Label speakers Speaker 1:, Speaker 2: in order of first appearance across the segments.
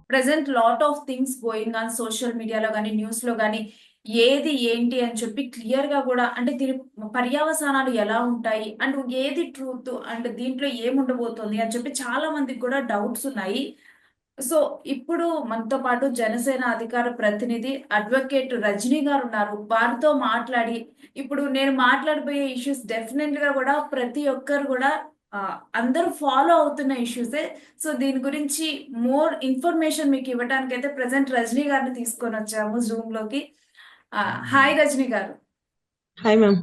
Speaker 1: Present lot of things going on social మీడియాలో గానీ, న్యూస్‌లో గానీ, ఏది ఏంటి అని చెప్పి క్లియర్‌గా గూడా అంటే దీని పర్యవసానాలు ఎలా ఉంటాయి? అండ్ ఏది ట్రూత్? అండ్ దీంట్లో ఏముండబోతోంది? అని చెప్పి చాలా మందికి కూడా డౌట్స్ ఉన్నాయి. సో, ఇప్పుడు మనతో పాటు జనసేన అధికార ప్రతినిధి అడ్వకేట్ రజనీ గారున్నారు. వారితో మాట్లాడి ఇప్పుడు నేను మాట్లాడబోయే ఇష్యూస్ డెఫినెట్‌గా గూడా ప్రతి ఒక్కరు గూడా అందరూ ఫాలో అవుతున్న ఇష్యూసే. సో, దీని గురించి మోర్ ఇన్ఫర్మేషన్ మీకు ఇవ్వటానికైతే ప్రెజెంట్ రజనీ గారిని తీసుకొనొచ్చాము జూమ్‌లోకి. హాయ్ రజనీ గారు.
Speaker 2: Hi ma'am.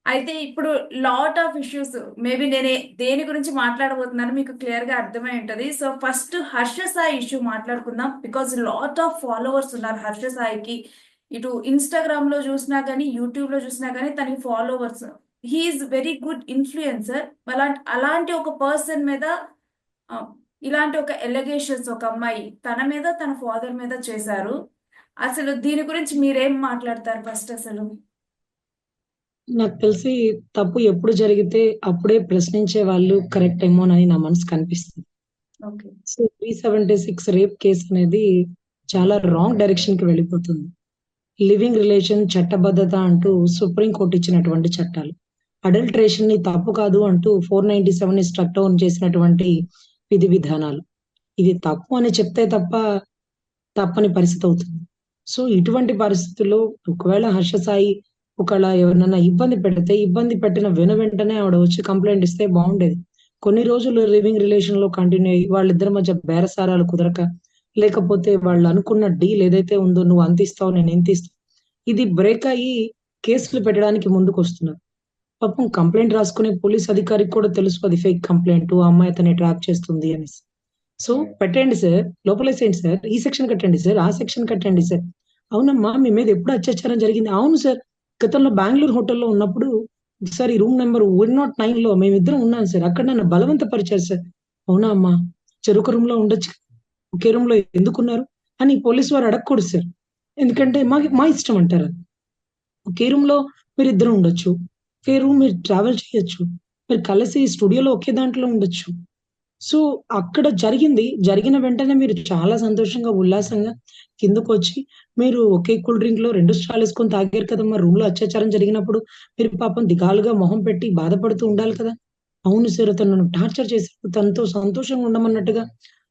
Speaker 1: అయితే ఇప్పుడు లాట్ ఆఫ్ ఇష్యూస్ మేబీ నేనే దేని గురించి మాట్లాడబోతున్నానో మీకు క్లియర్‌గా అర్థమై ఉంటది. So, first Harsha Sai issue మాట్లాడుకుందాం. బికాజ్ లాట్ ఆఫ్ ఫాలోవర్స్ ఉన్నారు హర్ష సాయికి. ఇటు ఇన్‌స్టాగ్రామ్‌లో చూసినా గానీ, యూట్యూబ్‌లో చూసినా గానీ తనకి followers. He is very good influencer. అలాంటి ఒక పర్సన్ మీద ఆహ్, ఇలాంటి ఒక అలిగేషన్స్ ఒక అమ్మాయి తన మీద, తన ఫాదర్ మీద చేశారు. అసలు దీని గురించి మీరేం మాట్లాడతారు ఫస్ట్ అసలు?
Speaker 2: నాకు తెలిసి తప్పు ఎప్పుడు జరిగితే అప్పుడే ప్రశ్నించే వాళ్ళు కరెక్ట్ ఏమోనని నా మనసుకు అనిపిస్తుంది.
Speaker 1: ఓకే.
Speaker 2: సో 376 రేప్ కేస్ అనేది చాలా రాంగ్ డైరెక్షన్ కి వెళ్ళిపోతుంది. లివింగ్ రిలేషన్ చట్టబద్ధత అంటూ సుప్రీం కోర్ట్ ఇచ్చినటువంటి చట్టాలు. అడల్ట్రేషన్ ని తప్పు కాదు అంటూ 497 ని స్ట్రక్ డౌన్ చేసినటువంటి విధి విధానాలు. ఇది తప్పు అని చెప్తే తప్ప తప్పని పరిస్థితి అవుతుంది. సో, ఇటువంటి పరిస్థితుల్లో ఒకవేళ హర్ష సాయి ఒకవేళ ఎవరినన్నా ఇబ్బంది పెడితే, ఇబ్బంది పెట్టిన వెంటనే ఆవిడ వచ్చి కంప్లెయింట్ ఇస్తే బావుండేది. కొన్ని రోజులు లివింగ్ రిలేషన్‌లో కంటిన్యూ అయ్యి వాళ్ళిద్దరి మధ్య బేరసారాలు కుదరక, లేకపోతే వాళ్ళు అనుకున్న డీల్ ఏదైతే ఉందో నువ్వు అంత ఇస్తావు, నేను ఇంత ఇస్తా. ఇది బ్రేక్ అయ్యి కేసులు పెట్టడానికి ముందుకొస్తున్నారు. పాపం కంప్లెయింట్ రాసుకునే పోలీస్ అధికారికి కూడా తెలుసు అది ఫేక్ కంప్లెయింటు. ఆ అమ్మాయి అతన్ని ట్రాప్ చేస్తుంది అనేసి. సో, పెట్టండి సార్. లోపలేసేయండి సార్. ఈ సెక్షన్ కట్టండి సార్. ఆ సెక్షన్ కట్టండి సార్. అవునమ్మా! మీ మీద ఎప్పుడు అత్యాచారం జరిగింది? అవును సార్. గతంలో బెంగుళూరు హోటల్‌లో ఉన్నప్పుడు ఒకసారి రూమ్ నంబర్ 109లో మేమిద్దరం ఉన్నాం సార్. అక్కడ నన్ను బలవంతపరిచారు సార్. అవునా అమ్మా! చెరొక రూమ్‌లో ఉండొచ్చు. ఒకే రూమ్‌లో ఎందుకున్నారు? అని పోలీస్ వారు అడగకూడదు సార్. ఎందుకంటే మా ఇష్టం అంటారది. ఒకే రూమ్‌లో మీరిద్దరు ఉండొచ్చు. ఒకే రూమ్ మీరు ట్రావెల్ చేయొచ్చు. మీరు కలిసి స్టూడియోలో ఒకే దాంట్లో ఉండొచ్చు. సో, అక్కడ జరిగింది. జరిగిన వెంటనే మీరు చాలా సంతోషంగా, ఉల్లాసంగా కిందకొచ్చి మీరు ఒకే కూల్ డ్రింక్‌లో 2 స్ట్రాలేసుకొని తాగారు కదమ్మా! రూమ్‌లో అత్యాచారం జరిగినప్పుడు మీరు పాపం దిగాలుగా మొహం పెట్టి బాధపడుతూ ఉండాలి కదా! అవును సార్. అతను నన్ను టార్చర్ చేసాడు. తనతో సంతోషంగా ఉండమన్నట్టుగా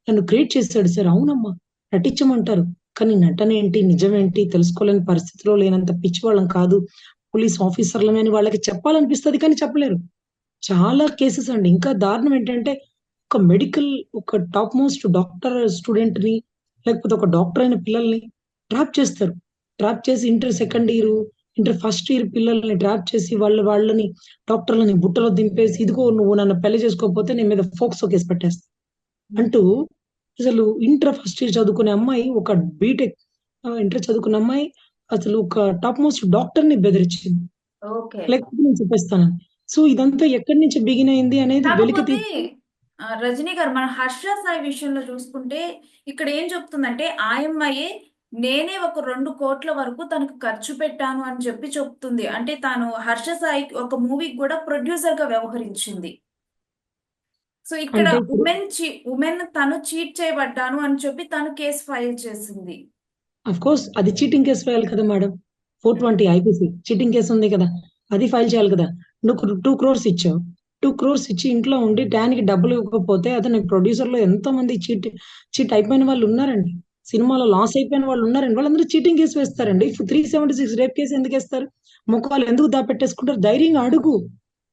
Speaker 2: నన్ను క్రియేట్ చేసాడు సార్. అవునమ్మా! నటించమంటారు. కానీ నటనేంటి, నిజమేంటి తెలుసుకోలేని పరిస్థితిలో లేనంత పిచ్చివాళ్ళం కాదు. పోలీస్ ఆఫీసర్‌లమే అని వాళ్ళకి చెప్పాలనిపిస్తది కానీ చెప్పలేరు. చాలా కేసెస్ అండి. ఇంకా దారుణం ఏంటంటే, ఒక మెడికల్ ఒక టాప్ మోస్ట్ డాక్టర్ స్టూడెంట్‌ని, లేకపోతే ఒక డాక్టర్ అయిన పిల్లల్ని ట్రాప్ చేస్తారు. ట్రాప్ చేసి inter second year, inter first year పిల్లల్ని ట్రాప్ చేసి వాళ్ళని డాక్టర్‌లని బుట్టలో దింపేసి, "ఇదిగో నువ్వు నన్ను పెళ్లి చేసుకోకపోతే నీ మీద ఫోక్సో కేస్ పెట్టేస్తా" అంటూ అసలు ఇంటర్ ఫస్ట్ ఇయర్ చదువుకునే అమ్మాయి ఒక బీటెక్ ఇంటర్ చదువుకున్న అమ్మాయి అసలు ఒక టాప్ మోస్ట్ డాక్టర్‌ని బెదిరించింది.
Speaker 1: ఓకే.
Speaker 2: లేకపోతే నేను చెప్పేస్తానని. సో, ఇదంతా ఎక్కడి నుంచి బిగిన్ అయింది అనేది వెలికి
Speaker 1: కాకపోతే
Speaker 2: తీస్తే
Speaker 1: రజనీ గారు మన 'హర్ష సాయి' విషయంలో చూసుకుంటే ఇక్కడ ఏం చెప్తుందంటే ఆ అమ్మాయే నేనే ఒక 2,00,00,000 వరకు తనకు ఖర్చు పెట్టాను అని చెప్పి చెప్తుంది. అంటే తాను 'హర్ష సాయి' ఒక మూవీకి కూడా ప్రొడ్యూసర్‌గా వ్యవహరించింది. సో ఇక్కడ
Speaker 2: అంటే ఇప్పుడు
Speaker 1: వుమెన్ తను చీట్ చేయబడ్డాను అని చెప్పి తను కేస్ ఫైల్ చేసింది.
Speaker 2: ఆఫ్‌కోర్స్ అది చీటింగ్ కేస్ వేయాలి కదా మేడం.
Speaker 1: హ్మ్.
Speaker 2: 420 ఐపీసీ చీటింగ్ కేస్ ఉంది కదా! అది ఫైల్ చేయాలి కదా! నువ్వు 2,00,00,000 ఇచ్చావు. 2,00,00,000 ఇచ్చి ఇంట్లో ఉండి టాన్‌కి డబ్బులు ఇవ్వకపోతే అతను ప్రొడ్యూసర్‌లో ఎంతోమంది చీట్ అయిపోయిన వాళ్ళు ఉన్నారండి. సినిమాలో లాస్ అయిపోయిన వాళ్ళు ఉన్నారండి. వాళ్ళందరూ చీటింగ్ కేస్ వేస్తారండి. 376 రేప్ కేస్ ఎందుకేస్తారు? మొఖాలు ఎందుకు దాపెట్టేసుకుంటారు? ధైర్యంగా అడుగు.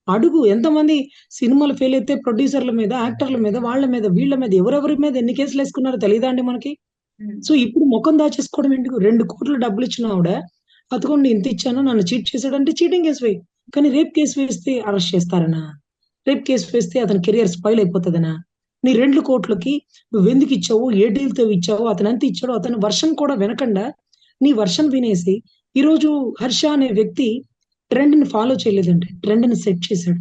Speaker 2: అడుగు. ఎంతమంది సినిమాలు ఫెయిల్ అయితే ప్రొడ్యూసర్‌ల మీద, యాక్టర్‌ల మీద, వాళ్ళ మీద, వీళ్ళ మీద ఎవరెవరి మీద ఎన్ని కేసులేసుకున్నారో తెలీదా అండి మనకి?
Speaker 1: హ్మ్.
Speaker 2: సో, ఇప్పుడు మొఖం దాచేసుకోవడం ఎందుకు? 2,00,00,000 డబ్బులిచ్చిన ఆవిడ, అదిగోండి ఇంతిచ్చాను నన్ను చీట్ చేసాడంటే చీటింగ్ కేస్ వెయి. కానీ రేప్ కేస్ వేస్తే అరెస్ట్ చేస్తారనా? రేప్ కేస్ వేస్తే అతని కెరియర్ స్పాయిల్ అయిపోతదనా? నీ 2,00,00,000కి నువ్వెందుకిచ్చావు? ఏ డీల్‌తో ఇచ్చావు? అతనెంత ఇచ్చాడో అతని వర్షన్ కూడా వినకుండా, నీ వర్షన్ వినేసి, ఈరోజు హర్ష అనే వ్యక్తి ట్రెండ్‌ని ఫాలో చేయలేదండి. ట్రెండ్‌ని సెట్ చేసాడు.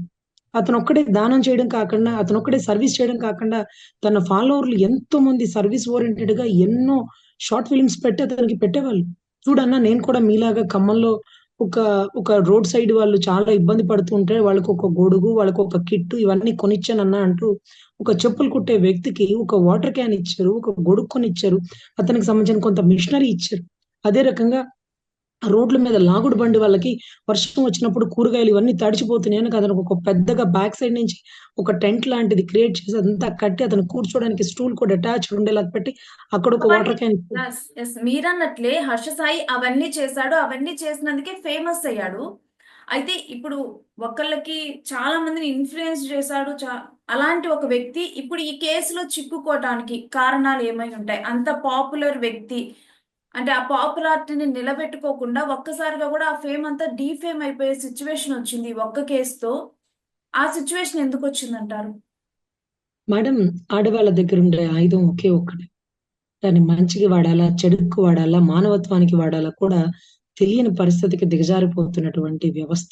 Speaker 2: అతనొక్కడే దానం చేయడం కాకుండా, అతనొక్కడే సర్విస్ చేయడం కాకుండా, తన ఫాలోవర్లు ఎంతోమంది సర్విస్ ఓరియెంటెడ్‌గా ఎన్నో షార్ట్ ఫిల్మ్స్ పెట్టి అతనికి పెట్టేవాళ్ళు. చూడన్నా నేను కూడా మీలాగా ఖమ్మంలో ఒక ఒక రోడ్ సైడ్ వాళ్ళు చాలా ఇబ్బంది పడుతుంటే వాళ్ళకి ఒక గొడుగు, వాళ్ళకి ఒక కిట్ ఇవన్నీ కొనిచ్చానన్నా అంటూ ఒక చెప్పులు కుట్టే వ్యక్తికి ఒక వాటర్ క్యాన్ ఇచ్చారు. ఒక గొడుగు కొనిచ్చారు. అతనికి సంబంధించిన కొంత మిషనరీ ఇచ్చారు. అదే రకంగా రోడ్ల మీద లాగుడు బండి వాళ్ళకి వర్షం వచ్చినప్పుడు కూరగాయలు ఇవన్నీ తడిచిపోతున్నాయి అని అతనికి ఒక పెద్దగా బ్యాక్ సైడ్ నుంచి ఒక టెంట్ లాంటిది క్రియేట్ చేసి అదంతా కట్టి అతను కూర్చోడానికి స్టూల్ కూడా అటాచ్డ్ ఉండేలాగా పెట్టి అక్కడ ఒక
Speaker 1: అవన్నీ
Speaker 2: వాటర్ క్యాన్
Speaker 1: ఎస్ ఎస్ మీరన్నట్లే హర్ష సాయి అవన్నీ చేశాడు. అవన్నీ చేసినందుకే ఫేమస్ అయ్యాడు. అయితే ఇప్పుడు ఒకళ్ళకి చాలా మందిని ఇన్ఫ్లుయెన్స్ చేశాడు. అలాంటి ఒక వ్యక్తి ఇప్పుడు ఈ కేసులో చిక్కుకోవటానికి కారణాలు ఏమై ఉంటాయి? అంత పాపులర్ వ్యక్తి అంటే ఆ పాపులారిటీని నిలబెట్టుకోకుండా ఒక్కసారిగా కూడా ఆ ఫేమ్ అంతా డీఫేమ్ అయిపోయే సిచ్యువేషన్ వచ్చింది ఈ ఒక్క కేసుతో. ఆ సిచ్యువేషన్ ఎందుకు వచ్చిందంటారు?
Speaker 2: మేడం, ఆడవాళ్ళ దగ్గర ఉండే ఆయుధం ఒకే ఒక్కటి. దాన్ని మంచికి వాడాలా, చెడుకు వాడాలా, మానవత్వానికి వాడాలా కూడా తెలియని పరిస్థితికి దిగజారిపోతున్నటువంటి వ్యవస్థ.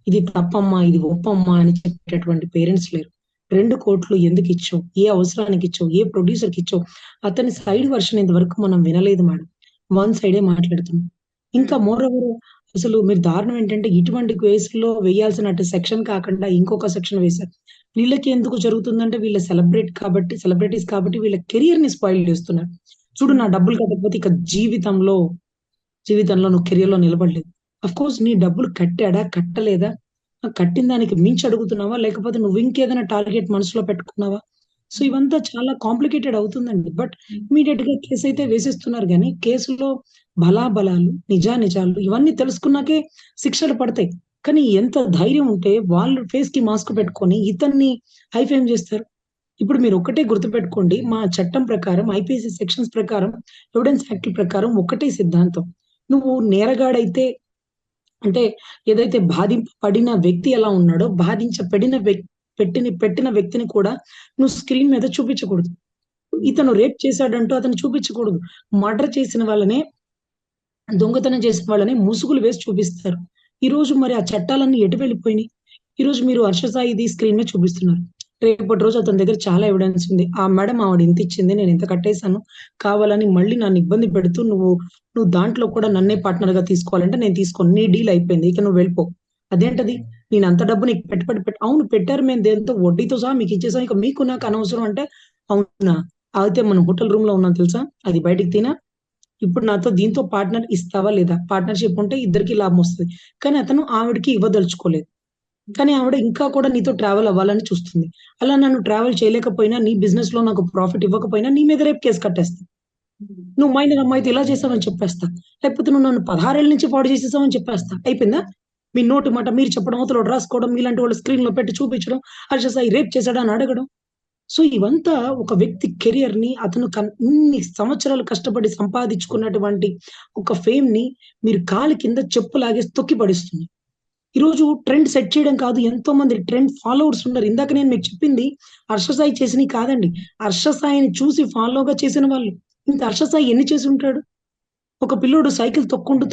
Speaker 2: ఇది తప్పమ్మా, ఇది ఒప్పమ్మా అని చెప్పేటటువంటి పేరెంట్స్ లేరు. 2,00,00,000 ఎందుకు ఇచ్చావు? ఏ అవసరానికి ఇచ్చావు? ఏ ప్రొడ్యూసర్‌కి ఇచ్చావు? అతని సైడ్ వెర్షన్ ఇంతవరకు మనం వినలేదు మేడం. వన్ సైడే మాట్లాడుతున్నాం. ఇంకా మోరోవర్ అసలు మీరు దారుణం ఏంటంటే ఇటువంటి కేసుల్లో వేయాల్సిన అటు సెక్షన్ కాకుండా ఇంకొక సెక్షన్ వేశారు. వీళ్ళకి ఎందుకు జరుగుతుందంటే వీళ్ళు సెలబ్రిటీస్ కాబట్టి వీళ్ళ కెరియర్‌ని స్పాయిల్ చేస్తున్నారు. చూడు నా డబ్బులు కట్టకపోతే ఇక జీవితంలో నువ్వు కెరియర్‌లో నిలబడలేవు. ఆఫ్‌కోర్స్ నీ డబ్బులు కట్టాడా? కట్టలేదా? కట్టిన దానికి మించి అడుగుతున్నావా? లేకపోతే నువ్వు ఇంకేదైనా టార్గెట్ మనసులో పెట్టుకున్నావా? సో, ఇవంతా చాలా కాంప్లికేటెడ్ అవుతుందండి. బట్ ఇమ్మీడియేట్‌గా కేసయితే వేసేస్తున్నారు గానీ, కేసులో బలాబలాలు, నిజానిజాలు ఇవన్నీ తెలుసుకున్నాకే శిక్షలు పడతాయి. కానీ ఎంత ధైర్యం ఉంటే వాళ్ళు ఫేస్‌కి మాస్క్ పెట్టుకొని ఇతన్ని హైఫేమ్ జేస్తారు. ఇప్పుడు మీరు ఒక్కటే గుర్తుపెట్టుకోండి. మా చట్టం ప్రకారం ఐపీసీ సెక్షన్స్ ప్రకారం, ఎవిడెన్స్ యాక్ట్ ప్రకారం ఒకటే సిద్ధాంతం. నువ్వు నేరగాడైతే అంటే ఏదైతే బాధింపబడిన వ్యక్తి ఎలా ఉన్నాడో, బాధించబడిన పెట్టిన వ్యక్తిని కూడా నువ్వు స్క్రీన్ మీద చూపించకూడదు. ఇతను రేప్ చేశాడంటూ అతన్ని చూపించకూడదు. మర్డర్ చేసిన వాళ్ళనే, దొంగతనం చేసిన వాళ్ళని ముసుగులు వేసి చూపిస్తారు. ఈరోజు మరి ఆ చట్టాలన్నీ ఎటు వెళ్ళిపోయినాయి? ఈరోజు మీరు 'హర్ష సాయి'ది స్క్రీన్ మీద చూపిస్తున్నారు. రేపటి రోజు అతని దగ్గర చాలా ఎవిడెన్స్ ఉంది. ఆ మేడం ఆవిడ ఇంతిచ్చింది. నేను ఇంత కట్టేసాను. కావాలని మళ్ళీ నన్ను ఇబ్బంది పెడుతూ నువ్వు దాంట్లో కూడా నన్నే పార్ట్నర్‌గా తీసుకోవాలంటే నేను తీసుకోను. నీ డీల్ అయిపోయింది. ఇక నువ్వు వెళ్ళిపో. అదేంటది? నేనంత డబ్బు నీకు పెట్టుబడి అవును పెట్టారు మేము దేనితో వడ్డీతో సహా మీకిచ్చేసాం. ఇక మీకు నాకు అనవసరం అంటే, అవునా? అయితే మనం హోటల్ రూమ్‌లో ఉన్నాం తెలుసా? అది బయటికి తీనా? ఇప్పుడు నాతో దీంతో పార్ట్నర్ ఇస్తావా లేదా? పార్ట్నర్‌షిప్ ఉంటే ఇద్దరికీ లాభమొస్తది. కానీ అతను ఆవిడకి ఇవ్వదలుచుకోలేదు. కానీ ఆవిడ ఇంకా కూడా నీతో ట్రావెల్ అవ్వాలని చూస్తుంది. అలా నన్ను ట్రావెల్ చేయలేకపోయినా, నీ బిజినెస్‌లో నాకు ప్రాఫిట్ ఇవ్వకపోయినా నీ మీద రేప్ కేస్ కట్టేస్తా. నువ్వు మైనర్ అమ్మాయితో ఇలా చేసావని చెప్పేస్తా. లేకపోతే నువ్వు నన్ను 16 ఏళ్ల నుంచి పాడు చేసేసావని చెప్పేస్తా. అయిపోయిందా? మీ నోటి మాట మీరు చెప్పడం, అవతలోడు రాసుకోవడం, మీలాంటి వాళ్ళు స్క్రీన్‌లో పెట్టి చూపించడం, హర్ష సాయి రేప్ చేశాడా అని అడగడం. సో, ఇవంతా ఒక వ్యక్తి కెరియర్‌ని అతను ఇన్ని సంవత్సరాలు కష్టపడి సంపాదించుకున్నటువంటి ఒక ఫేమ్‌ని మీరు కాలి కింద చెప్పు లాగేసి తొక్కి పడేస్తుంది. ఈరోజు ట్రెండ్ సెట్ చేయడం కాదు. ఎంతో మంది ట్రెండ్ ఫాలోవర్స్ ఉన్నారు. ఇందాక నేను మీకు చెప్పింది 'హర్ష సాయి' చేసినయి కాదండి. 'హర్ష సాయిని' చూసి ఫాలోగా చేసిన వాళ్ళు. ఇంక 'హర్ష సాయి' ఎన్ని చేసుంటాడు? ఒక పిల్లోడు సైకిల్ తొక్కుంటూ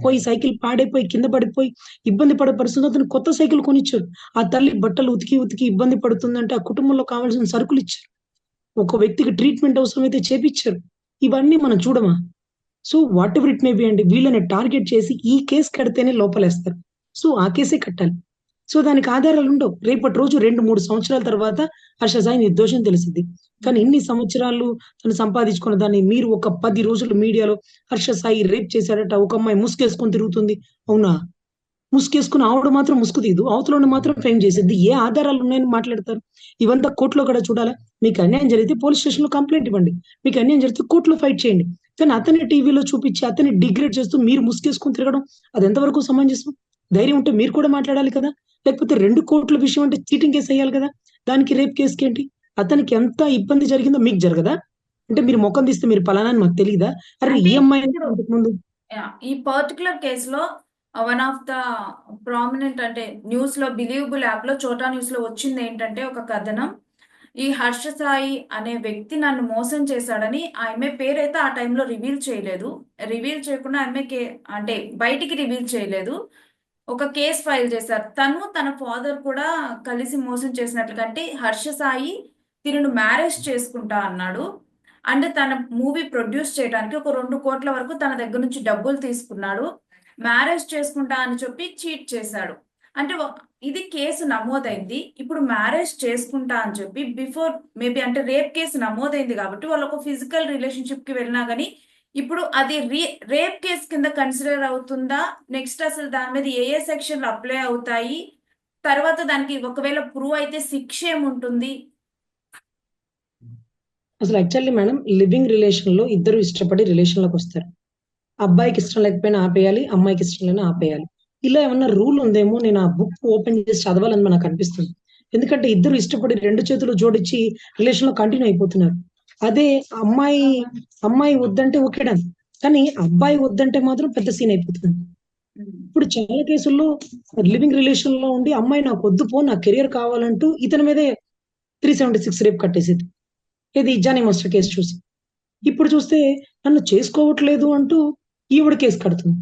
Speaker 2: పోయి సైకిల్ పాడైపోయి కింద పడిపోయి ఇబ్బంది పడే పరిస్థితిలో అతనికి కొత్త సైకిల్ కొనిచ్చారు. ఆ తల్లి బట్టలు ఉతికి ఇబ్బంది పడుతుందంటే ఆ కుటుంబంలో కావాల్సిన సరుకులిచ్చారు. ఒక వ్యక్తికి ట్రీట్‌మెంట్ అవసరమైతే చేపిచ్చారు. ఇవన్నీ మనం చూడమా? So, whatever it may be అండి. వీళ్ళని టార్గెట్ చేసి ఈ కేస్ కడితేనే లోపలేస్తారు. సో, ఆ కేసే కట్టాలి. సో, దానికి ఆధారాలుండవు. రేపటి రోజు 2, 3 సంవత్సరాల తర్వాత హర్ష సాయి నిర్దోషి అని తెలిసిద్ది. కానీ ఇన్ని సంవత్సరాలు తను సంపాదించుకున్న దాన్ని మీరు ఒక 10 రోజులు మీడియాలో హర్ష సాయి రేప్ చేశాడట. ఒక అమ్మాయి ముసుగేసుకొని తిరుగుతుంది. అవునా? ముసుగేసుకొని ఆవిడ మాత్రం ముసుగు తీయదు. అవతలోడిని మాత్రం ఫేమ్ చేసిద్ది. ఏ ఆధారాలున్నాయని మాట్లాడతారు? ఇవంతా కోర్ట్‌లో కూడా చూడాలా? మీకు అన్యాయం జరిగితే పోలీస్ స్టేషన్‌లో కంప్లెయింట్ ఇవ్వండి. మీకు అన్యాయం జరిగితే కోర్ట్‌లో ఫైట్ చేయండి. కానీ అతన్ని టీవీలో చూపించి, అతన్ని డిగ్రేడ్ చేస్తూ మీరు ముసుగేసుకొని తిరగడం అది ఎంతవరకు సమంజసం? ధైర్యం ఉంటే మీరు కూడా మాట్లాడాలి కదా! లేకపోతే 2,00,00,000 విషయం అంటే చీటింగ్ కేస్ ఎయ్యాలి కదా! దానికి రేప్ కేస్‌కేంటి? అతనికి ఎంత ఇబ్బంది జరిగిందో మీకు జరగదా? అంటే మీరు మొఖం తీస్తే మీరు పలానా అని మాకు తెలీదా? అరె!
Speaker 1: అంటే
Speaker 2: ఈ అమ్మాయి
Speaker 1: ఇప్పుడు
Speaker 2: అంతకుముందు
Speaker 1: ఈ పర్టిక్యులర్ కేసులో వన్ ఆఫ్ ద ప్రామినెంట్ అంటే న్యూస్‌లో బిలీవబుల్ యాప్‌లో 'చోటా న్యూస్‌లో' వచ్చిందేంటంటే ఒక కథనం. ఈ హర్ష సాయి అనే వ్యక్తి నన్ను మోసం చేశాడని ఆమె పేరైతే ఆ టైంలో రివీల్ చేయలేదు. రివీల్ చేయకుండా అంటే బయటికి రివీల్ చేయలేదు. ఒక కేస్ ఫైల్ చేశారు. తను తన ఫాదర్ కూడా కలిసి మోసం చేసినట్లుగా అంటే హర్ష సాయి తినను మ్యారేజ్ చేసుకుంటా అన్నాడు. అండ్ తన మూవీ ప్రొడ్యూస్ చేయడానికి ఒక 2,00,00,000 వరకు తన దగ్గర నుంచి డబ్బులు తీసుకున్నాడు. మ్యారేజ్ చేసుకుంటా అని చెప్పి చీట్ చేశాడు. అంటే ఇది కేసు నమోదైంది. ఇప్పుడు మ్యారేజ్ చేసుకుంటా అని చెప్పి బిఫోర్ మేబీ అంటే రేప్ కేసు నమోదైంది కాబట్టి వాళ్ళు ఒక ఫిజికల్ రిలేషన్‌షిప్‌కి వెళ్ళినా గాని ఇప్పుడు అది రేప్ కేస్ కింద కన్సిడర్ అవుతుందా? నెక్స్ట్ అసలు దాని మీద ఏ ఏ సెక్షన్‌లు అప్లై అవుతాయి? తర్వాత దానికి ఒకవేళ ప్రూవ్ అయితే శిక్ష ఏముంటుంది?
Speaker 2: అసలు యాక్చువల్లీ మేడం లివింగ్ రిలేషన్‌లో ఇద్దరు ఇష్టపడి రిలేషన్‌లోకొస్తారు. అబ్బాయికి ఇష్టం లేకపోయినా ఆపేయాలి. అమ్మాయికి ఇష్టం లేకపోయినా ఆపేయాలి. ఇలా ఏమన్నా రూల్ ఉందేమో నేను ఆ బుక్ ఓపెన్ చేసి చదవాలని నాకు అనిపిస్తుంది. ఎందుకంటే ఇద్దరు ఇష్టపడి 2 చేతులు జోడించి రిలేషన్‌లో కంటిన్యూ అయిపోతున్నారు. అదే అమ్మాయి, అమ్మాయి వద్దంటే ఓకే డన్. కానీ అబ్బాయి వద్దంటే మాత్రం పెద్ద సీన్ అయిపోతుంది.
Speaker 1: హ్మ్.
Speaker 2: ఇప్పుడు చాలా కేసుల్లో లివింగ్ రిలేషన్‌లో ఉండి అమ్మాయి నాకొద్దు పో నా కెరియర్ కావాలంటూ ఇతని మీదే 376 రేప్ కట్టేసిద్ది. ఇది జానీ మాస్టర్ కేస్ చూసి. ఇప్పుడు చూస్తే నన్ను చేసుకోవట్లేదు అంటూ ఈవిడ కేస్ కడుతుంది.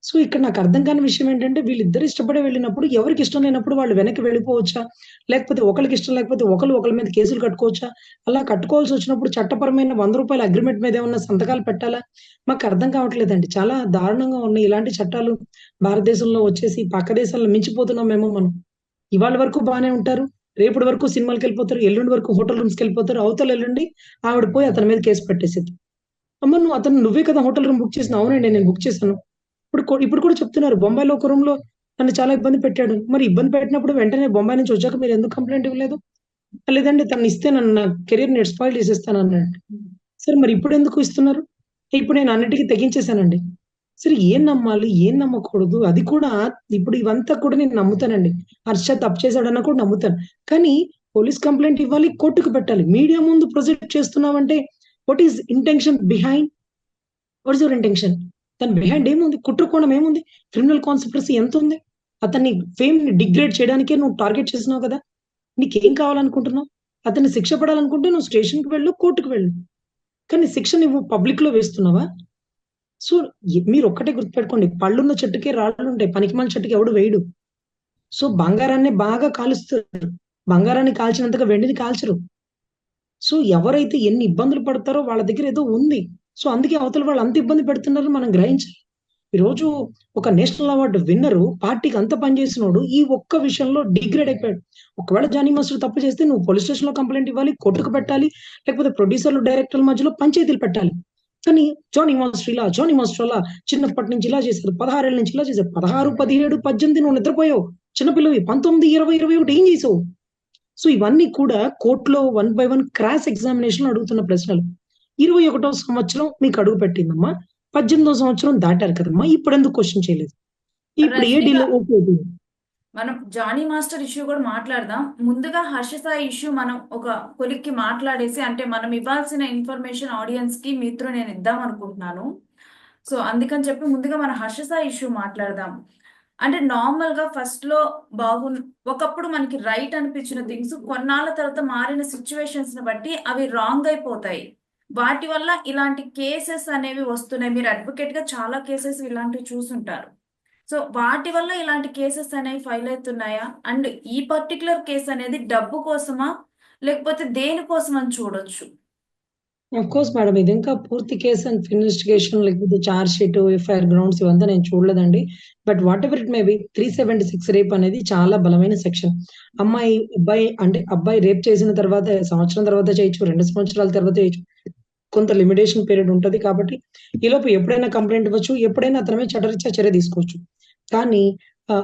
Speaker 2: సో, ఇక్కడ నాకు అర్థం కాని విషయం ఏంటంటే వీళ్ళిద్దరు ఇష్టపడి వెళ్ళినప్పుడు ఎవరికి ఇష్టం లేనప్పుడు వాళ్ళు వెనక్కి వెళ్ళిపోవచ్చా? లేకపోతే ఒకళ్ళకి ఇష్టం లేకపోతే ఒకళ్ళు ఒకళ్ళ మీద కేసులు కట్టుకోవచ్చా? అలా కట్టుకోవాల్సొచ్చినప్పుడు చట్టపరమైన రూ. 100 అగ్రీమెంట్ మీద ఏమన్నా సంతకాలు పెట్టాలా? మాకు అర్థం కావట్లేదండి. చాలా దారుణంగా ఉన్నాయి ఇలాంటి చట్టాలు భారతదేశంలో వచ్చేసి పక్క దేశాలను మించిపోతున్నామేమో మనం. ఇవాళ వరకు బానే ఉంటారు. రేపటి వరకు సినిమాలకెళ్ళిపోతారు. ఎల్లుండి వరకు హోటల్ రూమ్స్‌కెళ్ళిపోతారు. అవతల ఎల్లుండి ఆవిడ పోయి అతని మీద కేస్ పెట్టేసిద్ది. అమ్మ నువ్వే కదా హోటల్ రూమ్ బుక్ చేసింది. అవునండి నేను బుక్ చేశాను. ఇప్పుడు కూడా చెప్తున్నారు. బొంబాయిలో ఒక రూమ్‌లో నన్ను చాలా ఇబ్బంది పెట్టాడు. మరి ఇబ్బంది పెట్టినప్పుడు వెంటనే బొంబాయి నుంచి వచ్చాక మీరెందుకు కంప్లెయింట్ ఇవ్వలేదు? లేదండి తననిస్తే నా కెరియర్ నేను స్పాయిల్ చేసేస్తానన్నాడు. సరే మరి ఇప్పుడెందుకు ఇస్తున్నారు? ఇప్పుడు నేను అన్నిటికి తెగించేసానండి. సరే ఏం నమ్మాలి? ఏం నమ్మకూడదు? అది కూడా ఇప్పుడు ఇవంతా కూడా నేను నమ్ముతానండి. హర్ష తప్పు చేశాడన్నా కూడా నమ్ముతాను. కానీ పోలీస్ కంప్లెయింట్ ఇవ్వాలి, కోర్ట్‌కి పెట్టాలి. మీడియా ముందు ప్రొజెక్ట్ చేస్తున్నావంటే what is intention behind? What is your intention? దాని బిహైండ్ ఏముంది? కుట్ర కోణం ఏముంది? క్రిమినల్ కాన్స్పిరసీ ఎంతుంది? అతన్ని ఫేమ్‌ని డిగ్రేడ్ చేయడానికే నువ్వు టార్గెట్ చేసినావు కదా! నీకేం కావాలనుకుంటున్నావు? అతన్ని శిక్ష పడాలనుకుంటే నువ్వు స్టేషన్‌కి వెళ్ళు, కోర్ట్‌కి వెళ్ళు. కానీ శిక్ష నువ్వు పబ్లిక్‌లో వేస్తున్నావా? సో, మీరొక్కటే గుర్తుపెట్టుకోండి. పళ్ళున్న చెట్టుకే రాళ్ళుంటాయి. పనికిమాలిన చెట్టుకి ఎవడు వేయడు. సో, బంగారాన్ని బాగా కాలుస్తారు. బంగారాన్ని కాల్చినంతగా వెండిని కాల్చరు. సో, ఎవరైతే ఎన్ని ఇబ్బందులు పడతారో వాళ్ళ దగ్గర ఏదో ఉంది. సో, అందుకే అవతల వాళ్ళు అంత ఇబ్బంది పెడుతున్నారని మనం గ్రహించాలి. ఈరోజు ఒక నేషనల్ అవార్డ్ విన్నరు పార్టీకి అంత పని చేసినోడు ఈ ఒక్క విషయంలో డిగ్రేడ్ అయిపోయాడు. ఒకవేళ జానీ మాస్టర్ తప్పు చేస్తే నువ్వు పోలీస్ స్టేషన్‌లో కంప్లెయింట్ ఇవ్వాలి, కోర్టుకు పెట్టాలి. లేకపోతే ప్రొడ్యూసర్‌లు, డైరెక్టర్ల మధ్యలో పంచాయతీలు పెట్టాలి. కానీ జానీ మాస్టర్ అలా చిన్నప్పటి నుంచి ఇలా చేశారు. 16 ఏళ్ల నుంచి ఇలా చేశారు. 16, 17, 18 నువ్వు నిద్రపోయావు. చిన్న పిల్లవి. 19, 20, 21 ఏం చేసావు? సో, ఇవన్నీ కూడా కోర్ట్‌లో వన్ బై వన్ క్రాస్ ఎగ్జామినేషన్‌లో అడుగుతున్న ప్రశ్నలు. 21వ సంవత్సరం మీకు అడుగు పెట్టిందమ్మా. 18వ సంవత్సరం దాటారు కదమ్మా! ఇప్పుడెందుకు క్వెషన్ చేయలేదు? ఇప్పుడు ఏ
Speaker 1: రజనీక
Speaker 2: డీల్ ఓకే.
Speaker 1: మనం జానీ మాస్టర్ ఇష్యూ కూడా మాట్లాడదాం. ముందుగా హర్ష సాయి ఇష్యూ మనం ఒక కొలిక్కి మాట్లాడేసి అంటే మనం ఇవ్వాల్సిన ఇన్ఫర్మేషన్ ఆడియన్స్‌కి మీతో నేను ఇద్దాం అనుకుంటున్నాను. సో, అందుకని చెప్పి ముందుగా మన హర్ష సాయి ఇష్యూ మాట్లాడదాం. అంటే నార్మల్‌గా ఫస్ట్‌లో ఒకప్పుడు మనకి రైట్ అనిపించిన థింగ్స్ కొన్నాళ్ళ తర్వాత మారిన సిట్యుయేషన్స్‌ని బట్టి అవి రాంగ్ అయిపోతాయి. వాటి వల్ల ఇలాంటి కేసెస్ అనేవి వస్తున్నాయి. మీరు అడ్వొకేట్‌గా చాలా కేసెస్ ఇలాంటివి చూసుంటారు. సో, వాటి వల్ల ఇలాంటి కేసెస్ అనేవి ఫైల్ అయితున్నాయా? అండ్ ఈ పర్టిక్యులర్ కేస్ అనేది డబ్బు కోసమా? లేకపోతే దేనికోసం అని చూడొచ్చు?
Speaker 2: Of course madam. ఇది ఇంకా పూర్తి కేస్ అండ్ ఇన్వెస్టిగేషన్ లేకపోతే చార్జ్ షీట్, ఎఫ్ఐఆర్ గ్రౌండ్స్ ఇవంతా నేను చూడలేదండి. But whatever it may B 376 rape అనేది చాలా బలమైన సెక్షన్. అబ్బాయి రేప్ చేసిన తర్వాత సంవత్సరం తర్వాత చేయొచ్చు, 2 సంవత్సరాల తర్వాత చేయొచ్చు. కొంత లిమిటేషన్ పీరియడ్ ఉంటది కాబట్టి, ఈలోపు ఎప్పుడైనా కంప్లెయింట్ ఇవ్వచ్చు. ఎప్పుడైనా అతని మీద చట్టరీత్యా చర్య తీసుకోవచ్చు. కానీ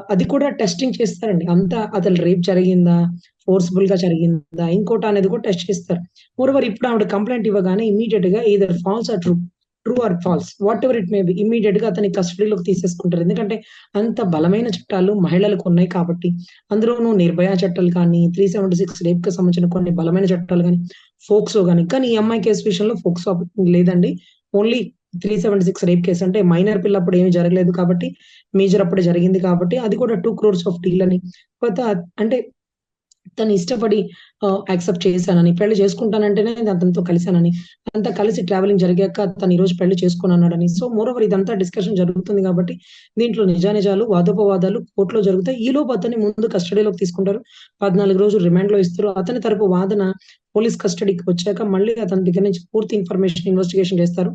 Speaker 2: అది కూడా టెస్టింగ్ చేస్తారండి. అంతా అసలు రేప్ జరిగిందా? ఫోర్స్‌బుల్‌గా జరిగిందా? ఇంకోటా అనేది కూడా టెస్ట్ చేస్తారు. మోరోవర్ ఇప్పుడు ఆవిడ కంప్లెయింట్ ఇవ్వగానే ఇమ్మీడియేట్‌గా either false or true. True or false whatever it may be ఇమ్మీడియేట్‌గా అతన్ని కస్టడీలోకి తీసేసుకుంటారు. ఎందుకంటే అంత బలమైన చట్టాలు మహిళలకు ఉన్నాయి కాబట్టి. అందులోనూ నిర్భయ చట్టాలు కానీ, 376 రేప్‌కి సంబంధించిన కొన్ని బలమైన చట్టాలు గాని, ఫోక్సో గాని, కానీ ఈ అమ్మాయి కేసు విషయంలో ఫోక్సో లేదండి. ఓన్లీ 376 రేప్ కేస్ అంటే మైనర్ పిల్ల అప్పుడు ఏమి జరగలేదు కాబట్టి, మేజర్ అప్పుడే జరిగింది కాబట్టి, అది కూడా 2 క్రోర్స్ ఆఫ్ డీల్ అని. తర్వాత అంటే తను ఇష్టపడి యాక్సెప్ట్ చేశానని, పెళ్లి చేసుకుంటానంటేనే అతనితో కలిసానని, అంతా కలిసి ట్రావెలింగ్ జరిగాక తను ఈరోజు పెళ్లి చేసుకోనన్నాడని. సో, మోరోవర్ ఇదంతా డిస్కషన్ జరుగుతుంది కాబట్టి, దీంట్లో నిజానిజాలు, వాదోపవాదాలు కోర్ట్‌లో జరుగుతాయి. ఈలోపు అతన్ని ముందు కస్టడీలోకి తీసుకుంటారు. 14 రోజులు రిమాండ్‌లో ఇస్తారు. అతని తరపు వాదన పోలీస్ కస్టడీకి వచ్చాక మళ్ళీ అతని దగ్గర నుంచి పూర్తి ఇన్ఫర్మేషన్ ఇన్వెస్టిగేషన్ చేస్తారు.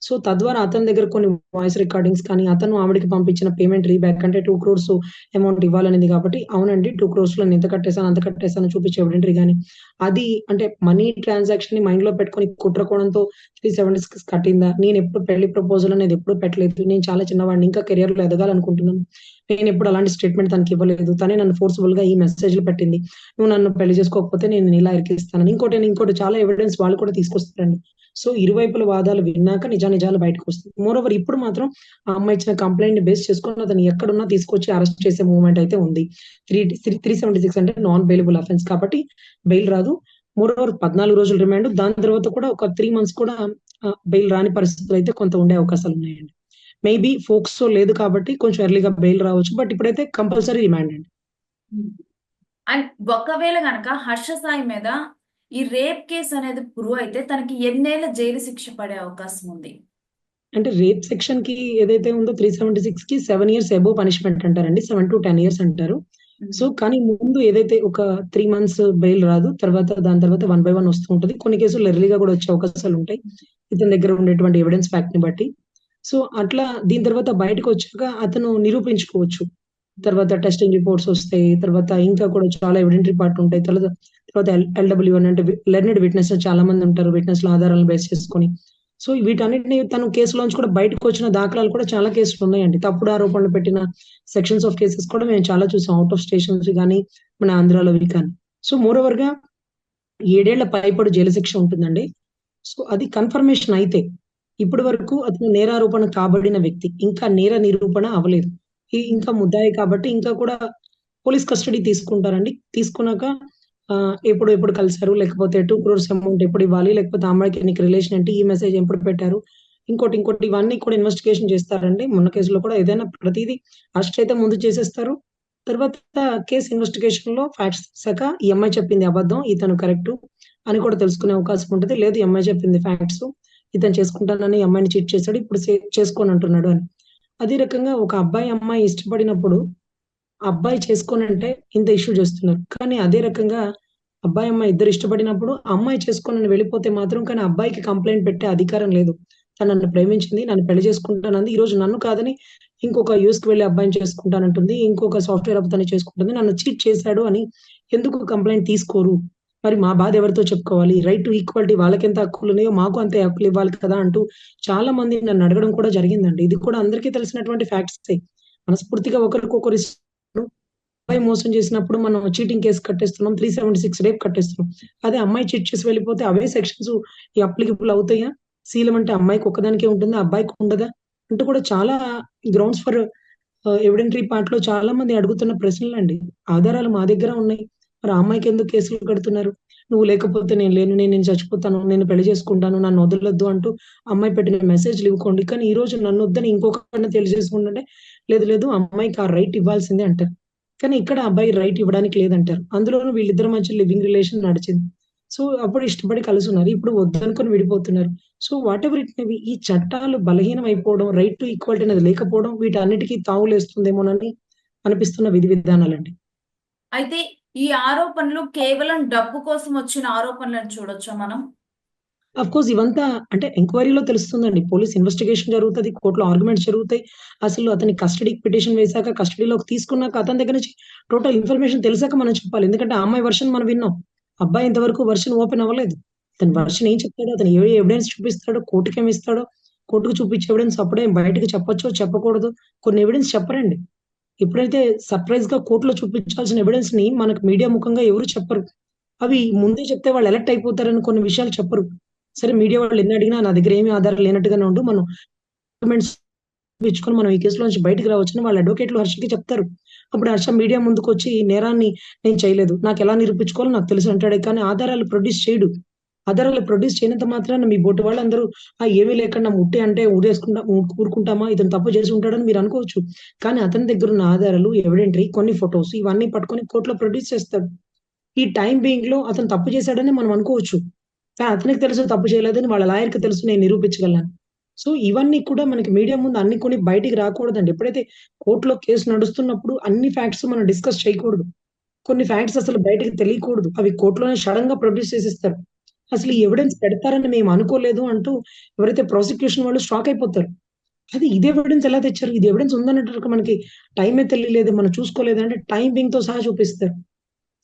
Speaker 2: సో, తద్వారా అతని దగ్గర కొన్ని వాయిస్ రికార్డింగ్స్ కానీ, అతను ఆవిడకి పంపించిన పేమెంట్ రీబ్యాక్ అంటే 2 క్రోర్స్ అమౌంట్ ఇవ్వాలనింది కాబట్టి, అవునండి 2 క్రోర్స్‌లో నేను ఇంత కట్టేసాను, అంత కట్టేసాను చూపించే ఎవిడెంటరీ గాని, అది అంటే మనీ ట్రాన్సాక్షన్‌ని మైండ్‌లో పెట్టుకొని కుట్ర కోణంతో 376 కట్టిందా? నేనెప్పుడు పెళ్లి ప్రపోజల్ అనేది ఎప్పుడు పెట్టలేదు. నేను చాలా చిన్నవాడిని. ఇంకా కెరియర్‌లో ఎదగాలనుకుంటున్నాను. నేనెప్పుడు అలాంటి స్టేట్‌మెంట్ తనకివ్వలేదు. తనే నన్ను ఫోర్స్‌బుల్‌గా ఈ మెసేజ్‌లు పెట్టింది. నువ్వు నన్ను పెళ్లి చేసుకోకపోతే నేను నిన్నిలా ఇరికిస్తానని. ఇంకోటి చాలా ఎవిడెన్స్ వాళ్ళు కూడా తీసుకొస్తారండి. సో, ఇరువైపుల వాదాలు విన్నాక నిజానిజాలు బయటకొస్తాయి. మోరోవర్ ఇప్పుడు మాత్రం ఆ అమ్మాయి ఇచ్చిన కంప్లెయింట్‌ని బేస్ చేసుకొని అతన్ని ఎక్కడున్నా తీసుకొచ్చి అరెస్ట్ చేసే మూవ్‌మెంట్ అయితే ఉంది. 376 అంటే నాన్ బెయిలబుల్ అఫెన్స్ కాబట్టి బెయిల్ రాదు. మోరోవర్ 14 రోజులు రిమాండ్. దాని తర్వాత కూడా ఒక 3 మంత్స్ కూడా బెయిల్ రాని పరిస్థితులయితే కొంత ఉండే అవకాశాలున్నాయండి. మేబీ ఫోక్సో లేదు కాబట్టి కొంచెం ఎర్లీగా బెయిల్ రావచ్చు. బట్ ఇప్పుడైతే కంపల్సరీ రిమాండ్ అండి.
Speaker 1: హ్మ్. అండ్ ఒకవేళ గనక హర్ష సాయి మీద ఈ రేప్ కేస్ అనేది ప్రూవ్ అయితే తనకి ఎన్నేళ్ల జైలు శిక్ష పడే అవకాశం ఉంది?
Speaker 2: అంటే రేప్ సెక్షన్‌కి ఏదైతే ఉందో 376కి 7 ఇయర్స్ అబోవ్ పనిష్మెంట్ అంటారండి. 7-10 ఇయర్స్ అంటారు. సో,
Speaker 1: హ్మ్.
Speaker 2: కానీ ముందు ఏదైతే ఒక 3 మంత్స్ బెయిల్ రాదు. దాని తర్వాత 1 బై 1 వస్తూ ఉంటది. కొన్ని కేసుల్లో ఎర్లీగా కూడా వచ్చే అవకాశాలుంటాయి. ఇతని దగ్గర ఉండేటువంటి ఎవిడెన్స్ ఫ్యాక్ట్‌ని బట్టి. సో, అట్లా దీని తర్వాత బయటకొచ్చాక అతను నిరూపించుకోవచ్చు. తర్వాత టెస్టింగ్ రిపోర్ట్స్ ఒస్తాయి. తర్వాత ఇంకా కూడా చాలా ఎవిడెంటరీ పార్ట్ ఉంటాయి. తర్వాత ఎల్‌డబ్ల్యూఎన్ అంటే లెర్న్డ్ విట్నెస్ చాలా మందుంటారు. విట్నెస్‌ల ఆధారాలను బేస్ చేసుకొని. సో, వీటన్నిటిని తను కేసులోంచి కూడా బయటకొచ్చిన దాఖలాలు కూడా చాలా కేసులున్నాయండి. తప్పుడు ఆరోపణలు పెట్టిన సెక్షన్స్ ఆఫ్ కేసెస్ కూడా మేము చాలా చూసాం. ఔట్ ఆఫ్ స్టేషన్స్‌వి గాని, మన ఆంధ్రాలోవి కానీ. సో, మోరోవర్‌గా 7 ఏళ్ల పైబడి జైలు శిక్ష ఉంటుందండి. సో, అది కన్ఫర్మేషన్ అయితే. ఇప్పటి వరకు అతను నేరారోపణ కాబడిన వ్యక్తి. ఇంకా నేర నిరూపణ అవ్వలేదు. ఇంకా ముద్దాయి కాబట్టి ఇంకా కూడా పోలీస్ కస్టడీ తీసుకుంటారండి. తీసుకున్నాక ఎప్పుడు ఎప్పుడు కలిసారు? లేకపోతే 2 క్రోర్స్ అమౌంట్ ఎప్పుడివ్వాలి? లేకపోతే ఆ అమ్మాయికి నీకు రిలేషన్ ఏంటి? ఈ మెసేజ్ ఎప్పుడు పెట్టారు? ఇంకోటి ఇవన్నీ కూడా ఇన్వెస్టిగేషన్ చేస్తారండి. మొన్న కేసులో కూడా ఏదైనా ప్రతీదీ అరెస్ట్ అయితే ముందు చేసేస్తారు. తర్వాత కేస్ ఇన్వెస్టిగేషన్‌లో ఫ్యాక్ట్స్ తెలిసాక ఈ అమ్మాయి చెప్పింది అబద్ధం. ఇతను కరెక్టు అని కూడా తెలుసుకునే అవకాశం ఉంటది. లేదు ఈ అమ్మాయి చెప్పింది ఫ్యాక్ట్సు. ఇతను చేసుకుంటానని ఈ అమ్మాయిని చీట్ చేసాడు. ఇప్పుడు చేసుకోనంటున్నాడు అని. అదే రకంగా ఒక అబ్బాయి, అమ్మాయి ఇష్టపడినప్పుడు అబ్బాయి చేసుకోనంటే ఇంత ఇష్యూ చేస్తున్నారు. కానీ అదే రకంగా అబ్బాయి, అమ్మాయి ఇద్దరు ఇష్టపడినప్పుడు అమ్మాయి చేసుకోనని వెళ్ళిపోతే మాత్రం కానీ అబ్బాయికి కంప్లెయింట్ పెట్టే అధికారం లేదు. తను నన్ను ప్రేమించింది. నన్ను పెళ్లి చేసుకుంటానంది. ఈరోజు నన్ను కాదని ఇంకొక యూఎస్‌కి వెళ్లి అబ్బాయిని చేసుకుంటానంటుంది. ఇంకొక సాఫ్ట్‌వేర్ అతన్ని చేసుకుంటుంది. నన్ను చీట్ చేశాడు అని ఎందుకు కంప్లెయింట్ తీసుకోరు? మరి మా బాధ ఎవరితో చెప్పుకోవాలి? రైట్ టు ఈక్వాలిటీ వాళ్ళకెంత హక్కులున్నాయో మాకు అంతే హక్కులివ్వాలి కదా! అంటూ చాలా మంది నన్ను అడగడం కూడా జరిగిందండి. ఇది కూడా అందరికీ తెలిసినటువంటి ఫ్యాక్ట్సే. మనస్ఫూర్తిగా ఒకరికొకరు అబ్బాయి మోసం చేసినప్పుడు మనం చీటింగ్ కేస్ కట్టేస్తున్నాం. 376 రేప్ కట్టేస్తున్నాం. అదే అమ్మాయి చీట్ చేసి వెళ్ళిపోతే అవే సెక్షన్స్ అప్లికబుల్ అవుతాయా? శీలం అంటే అమ్మాయికి ఒక్కదానికే ఉంటుందా? అబ్బాయికి ఉండదా? అంటూ కూడా చాలా గ్రౌండ్స్ ఫర్ ఎవిడెంటరీ పార్ట్‌లో చాలా మంది అడుగుతున్న ప్రశ్నలండి. ఆధారాలు మా దగ్గర ఉన్నాయి. మరి ఆ అమ్మాయికెందుకు కేసులు కడుతున్నారు? నువ్వు లేకపోతే నేను లేను. నేను చచ్చిపోతాను. నేను పెళ్లి చేసుకుంటాను. నన్ను వదలొద్దు అంటూ అమ్మాయి పెట్టిన మెసేజ్‌లు ఇవ్వుకోండి. కానీ ఈరోజు నన్నొద్దని ఇంకొకడిని పెళ్లి చేసుకుంటుంటే లేదు అమ్మాయికి ఆ రైట్ ఇవ్వాల్సిందే అంటారు. కానీ ఇక్కడ అబ్బాయి రైట్ ఇవ్వడానికి లేదంటారు. అందులోనూ వీళ్ళిద్దరి మధ్య లివింగ్ రిలేషన్ నడిచింది. సో, అప్పుడు ఇష్టపడి కలిసున్నారు. ఇప్పుడు వద్దనుకొని విడిపోతున్నారు. So, whatever it may be ఈ చట్టాలు బలహీనం అయిపోవడం, రైట్ టు ఈక్వాలిటీ అనేది లేకపోవడం వీటన్నిటికి తావులేస్తుందేమోనని అనిపిస్తున్న విధి విధానాలండి.
Speaker 1: అయితే ఈ ఆరోపణలు కేవలం డబ్బు కోసం వచ్చిన ఆరోపణలని చూడొచ్చా మనం?
Speaker 2: అఫ్‌కోర్స్ ఇవంతా అంటే ఎంక్వైరీలో తెలుస్తుందండి. పోలీస్ ఇన్వెస్టిగేషన్ జరుగుతది. కోర్ట్‌లో ఆర్గ్యుమెంట్స్ జరుగుతాయి. అసలు అతని కస్టడీకి పిటిషన్ వేసాక, కస్టడీలోకి తీసుకున్నాక అతని దగ్గర నుంచి టోటల్ ఇన్ఫర్మేషన్ తెలిసాక మనం చెప్పాలి. ఎందుకంటే ఆ అమ్మాయి వెర్షన్ మనం విన్నాం. అబ్బాయి ఇంతవరకు వెర్షన్ ఓపెన్ అవ్వలేదు. అతని
Speaker 1: హ్మ్.
Speaker 2: వెర్షన్ ఏం చెప్తాడో, అతను ఏ ఎవిడెన్స్ చూపిస్తాడో, కోర్ట్‌కేమి ఇస్తాడో, కోర్ట్‌కి చూపించే ఎవిడెన్స్ అప్పుడే బయటకి చెప్పొచ్చో, చెప్పకూడదో కొన్ని ఎవిడెన్స్ చెప్పరండి. ఎప్పుడైతే సర్ప్రైజ్‌గా కోర్ట్‌లో చూపించాల్సిన ఎవిడెన్స్‌ని మనకు మీడియా ముఖంగా ఎవరు చెప్పరు. అవి ముందే చెప్తే వాళ్ళు ఎలక్ట్ అయిపోతారని కొన్ని విషయాలు చెప్పరు. సరే మీడియా వాళ్ళు ఎన్ని అడిగినా నా దగ్గర ఏమి ఆధారాలు లేనట్టుగానే ఉండు. మనం డాక్యుమెంట్స్ ఇచ్చుకొని మనం ఈ కేసులో నుంచి బయటికి రావచ్చని వాళ్ళ అడ్వొకేట్‌లు హర్షకి చెప్తారు. అప్పుడు హర్ష మీడియా ముందుకొచ్చి ఈ నేరాన్ని నేను చేయలేదు. నాకెలా నిరూపించుకోవాలో నాకు తెలుసు అంటాడే కానీ ఆధారాలు ప్రొడ్యూస్ చేయడు. ఆధారాలు ప్రొడ్యూస్ చేయనంత మాత్రాన మీ బోటి వాళ్ళందరూ ఏమీ లేకుండా ఉట్టి అంటే ఊరుకుంటామా? ఇతను తప్పు చేసి ఉంటాడని మీరు అనుకోవచ్చు. కానీ అతని దగ్గరున్న ఆధారాలు, ఎవిడెంటరీ, కొన్ని ఫోటోస్ ఇవన్నీ పట్టుకొని కోర్ట్‌లో ప్రొడ్యూస్ చేస్తాడు. ఈ టైమ్ బీయింగ్‌లో అతను తప్పు చేశాడని మనం అనుకోవచ్చు. కానీ అతనికి తెలుసు తప్పు చేయలేదని వాళ్ళ లాయర్‌కి తెలుసు నేను నిరూపించగలను. సో, ఇవన్నీ కూడా మనకి మీడియా ముందు అన్ని కొని బయటికి రాకూడదండి. ఎప్పుడైతే కోర్ట్‌లో కేస్ నడుస్తున్నప్పుడు అన్ని ఫ్యాక్ట్స్ మనం డిస్కస్ చేయకూడదు. కొన్ని ఫ్యాక్ట్స్ అసలు బయటకి తెలియకూడదు. అవి కోర్ట్‌లోనే సడెన్‌గా ప్రొడ్యూస్ చేసేస్తారు. అసలు ఈ ఎవిడెన్స్ పెడతారని మేము అనుకోలేదు అంటూ ఎవరైతే ప్రాసిక్యూషన్ వాళ్ళు షాక్ అయిపోతారు. ఇది ఎవిడెన్స్ ఎలా తెచ్చారు? ఇది ఎవిడెన్స్ ఉందన్నట్టు మనకి టైమే తెలియలేదు. మనం చూసుకోలేదు అంటే టైమింగ్‌తో సహా చూపిస్తారు.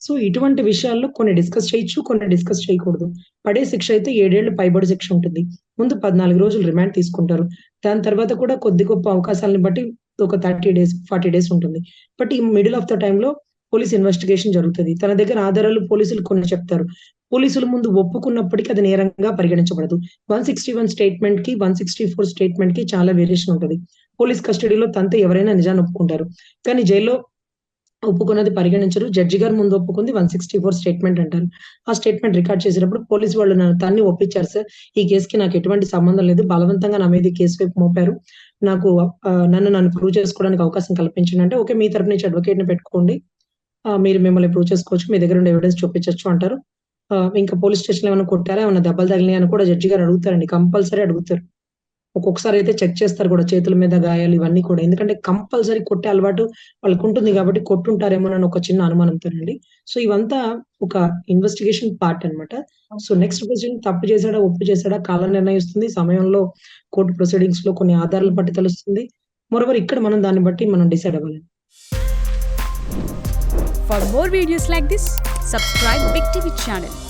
Speaker 2: సో, ఇటువంటి విషయాల్లో కొన్ని డిస్కస్ చేయొచ్చు. కొన్ని డిస్కస్ చేయకూడదు. పడే శిక్ష అయితే 7 ఏళ్లు పైబడి శిక్ష ఉంటుంది. ముందు 14 రోజులు రిమాండ్ తీసుకుంటారు. దాని తర్వాత కూడా కొద్ది గొప్ప అవకాశాలను బట్టి ఒక 30 డేస్, 40 డేస్ ఉంటుంది. బట్ ఈ మిడిల్ ఆఫ్ ద టైమ్‌లో పోలీస్ ఇన్వెస్టిగేషన్ జరుగుతది. తన దగ్గర ఆధారాలు పోలీసులు కొన్ని చెప్తారు. పోలీసుల ముందు ఒప్పుకున్నప్పటికీ అది నేరంగా పరిగణించబడదు. 161 స్టేట్మెంట్‌కి, 164 స్టేట్మెంట్‌కి చాలా వేరియేషన్ ఉంటది. పోలీస్ కస్టడీలో తంతే ఎవరైనా నిజాన్ని ఒప్పుకుంటారు. కానీ జైల్‌లో ఒప్పుకున్నది పరిగణించరు. జడ్జి గారి ముందు ఒప్పుకుంది 164 స్టేట్మెంట్ అంటారు. ఆ స్టేట్మెంట్ రికార్డ్ చేసేటప్పుడు పోలీసు వాళ్ళు నన్ను తన్ని ఒప్పించారు సార్. ఈ కేస్‌కి నాకు ఎటువంటి సంబంధం లేదు. బలవంతంగా నా మీద ఈ కేసు వైపు మోపారు. నాకు నన్ను ప్రూవ్ చేసుకోవడానికి అవకాశం కల్పించండి అంటే, ఓకే. మీ తరపు నుంచి అడ్వొకేట్‌ని పెట్టుకోండి. మీరు మిమ్మల్ని ప్రూవ్ చేసుకోవచ్చు. మీ దగ్గర ఉండే ఎవిడెన్స్ చూపించొచ్చు అంటారు. ఇంకా పోలీస్ స్టేషన్‌లో ఏమైనా కొట్టారా? ఏమైనా దెబ్బలు తగిలినాయా అని కూడా జడ్జి గారు అడుగుతారండి. కంపల్సరీ అడుగుతారు. ఒక్కొక్కసారి అయితే చెక్ చేస్తారు కూడా చేతుల మీద గాయాలు ఇవన్నీ కూడా. ఎందుకంటే కంపల్సరీ కొట్టే అలవాటు వాళ్ళకుంటుంది కాబట్టి కొట్టుంటారేమోనని ఒక చిన్న అనుమానంతోనండి. సో, ఇవంతా ఒక ఇన్వెస్టిగేషన్ పార్ట్ అన్నమాట. So,
Speaker 1: okay.
Speaker 2: నెక్స్ట్ క్వెషన్ తప్పు చేసాడా? ఒప్పు చేసాడా? కాలం నిర్ణయిస్తుంది. సమయంలో కోర్ట్ ప్రొసీడింగ్స్‌లో కొన్ని ఆధారాలు బట్టి తెలుస్తుంది. మోరోవర్ ఇక్కడ మనం దాన్ని బట్టి మనం డిసైడ్ అవ్వాలి.
Speaker 3: For more videos like this, subscribe Big TV channel.